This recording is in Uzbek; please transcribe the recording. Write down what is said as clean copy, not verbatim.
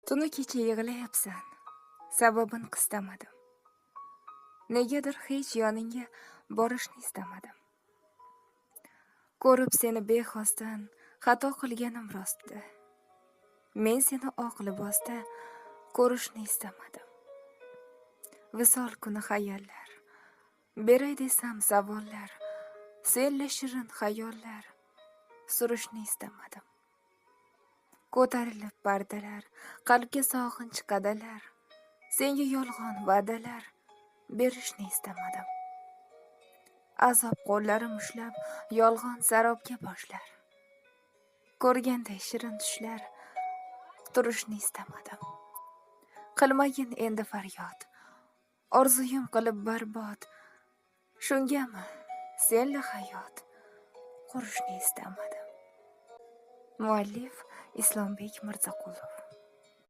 Tunu kecha yig'layapsan, sababini qistamadim. Negadir hech yoningga borishni istamadim. Ko'rib seni bexosdan xato qilganim rostda. Men seni oq libosda ko'rishni istamadim. Visol kuni xayollar, beray desam savollar, senla shirin xayollar surishni istamadim. Ko'tarilib pardalar, qalbga sog'inch qadalar, senga yolg'on va'dalar berishni istamadim. Azob qo'llarim ushlab yolg'on sarobga boshlar. Ko'rganday shirin tushlar turishni istamadim. Qilmagin endi faryod, orzuyim qilib barbod. Shungami senla hayot qurishni istamadim. Muallif Islombek Mirzaqulov.